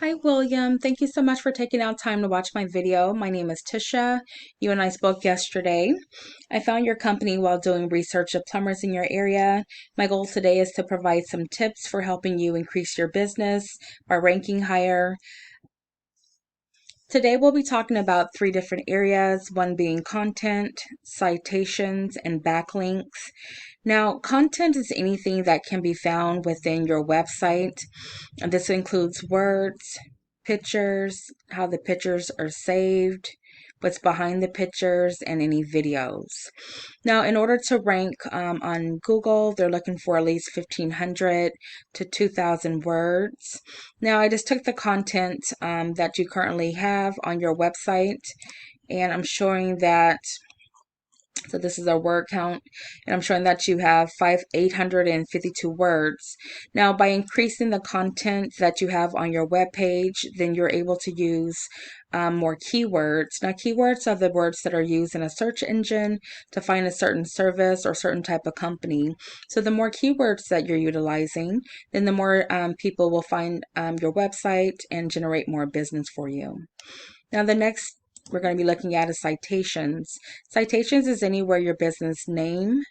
Hi, William. Thank you so much for taking out time to watch my video. My name is Tisha. You and I spoke yesterday. I found your company while doing research of plumbers in your area. My goal today is to provide some tips for helping you increase your business by ranking higher. Today we'll be talking about three different areas, one being content, citations, and backlinks. Now, content is anything that can be found within your website. And this includes words, pictures, how the pictures are saved, what's behind the pictures, and any videos. Now, in order to rank on Google, they're looking for at least 1,500 to 2,000 words. Now, I just took the content that you currently have on your website, and I'm showing that. So this is our word count, and I'm showing that you have 852 words. Now, by increasing the content that you have on your web page, then you're able to use more keywords. Now, keywords are the words that are used in a search engine to find a certain service or certain type of company. So the more keywords that you're utilizing, then the more people will find your website and generate more business for you. Now, the next we're going to be looking at is citations. Citations is anywhere your business name,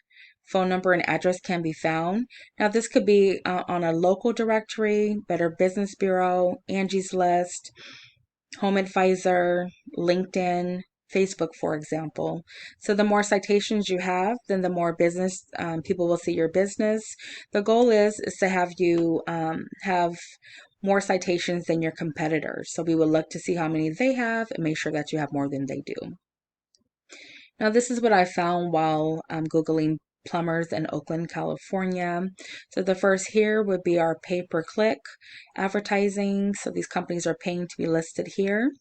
phone number, and address can be found. Now, this could be on a local directory, Better Business Bureau, Angie's List, Home Advisor, LinkedIn, Facebook, for example. So the more citations you have, then the more business people will see your business. The goal is to have you have more citations than your competitors. So we will look to see how many they have and make sure that you have more than they do. Now, this is what I found while Googling plumbers in Oakland, California. So the first here would be our pay-per-click advertising. So these companies are paying to be listed here.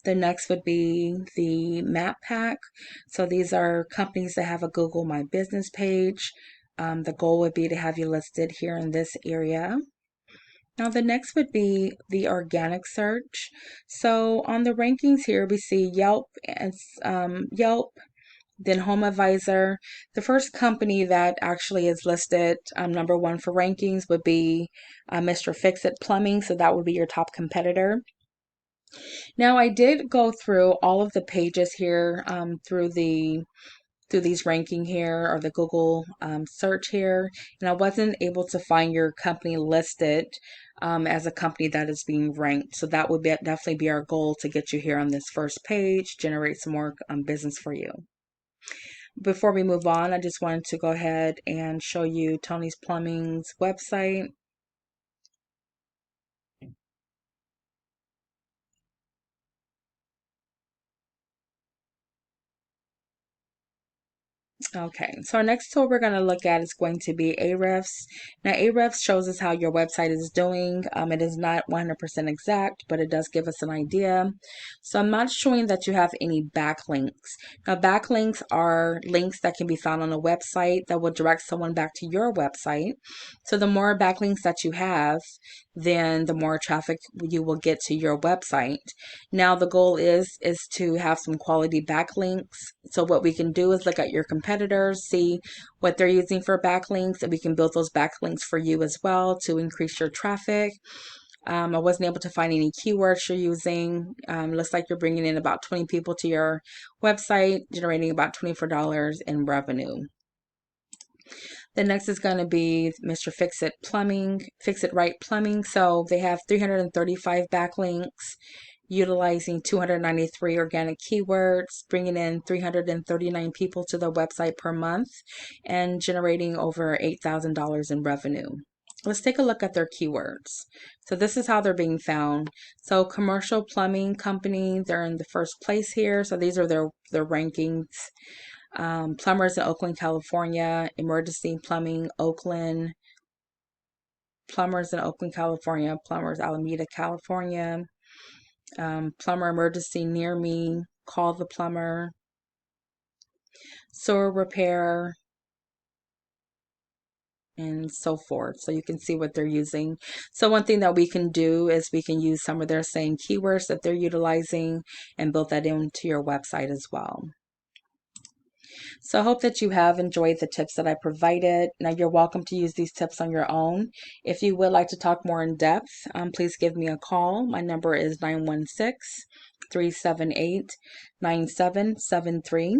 The next would be the map pack. So these are companies that have a Google My Business page. The goal would be to have you listed here in this area. Now the next would be the organic search. So on the rankings here, we see Yelp, then Home Advisor. The first company that actually is listed number one for rankings would be Mr. Fix-It Plumbing. So that would be your top competitor. Now I did go through all of the pages here through these ranking here or the Google search here, and I wasn't able to find your company listed as a company that is being ranked. So that would definitely be our goal to get you here on this first page, generate some more business for you. Before we move on, I just wanted to go ahead and show you Tony's Plumbing's website. Okay, so our next tool we're going to look at is going to be Ahrefs. Now, Ahrefs shows us how your website is doing. It is not 100% exact, but it does give us an idea. So I'm not showing that you have any backlinks. Now, backlinks are links that can be found on a website that will direct someone back to your website. So the more backlinks that you have, then the more traffic you will get to your website. Now the goal is to have some quality backlinks. So what we can do is look at your competitors, see what they're using for backlinks, and we can build those backlinks for you as well to increase your traffic. I wasn't able to find any keywords you're using. Looks like you're bringing in about 20 people to your website, generating about $24 in revenue. The next is going to be Mr. Fix-It Plumbing, Fix-It Right Plumbing. So they have 335 backlinks, utilizing 293 organic keywords, bringing in 339 people to their website per month, and generating over $8,000 in revenue. Let's take a look at their keywords. So this is how they're being found. So commercial plumbing company, they're in the first place here. So these are their rankings. Plumbers in Oakland, California, emergency plumbing, Oakland, plumbers in Oakland, California, plumbers Alameda, California, plumber emergency near me, call the plumber, sewer repair, and so forth. So you can see what they're using. So one thing that we can do is we can use some of their same keywords that they're utilizing and build that into your website as well. So I hope that you have enjoyed the tips that I provided. Now you're welcome to use these tips on your own. If you would like to talk more in depth, please give me a call. My number is 916-378-9773.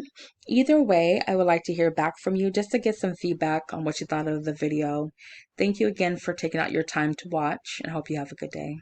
Either way, I would like to hear back from you just to get some feedback on what you thought of the video. Thank you again for taking out your time to watch, and I hope you have a good day.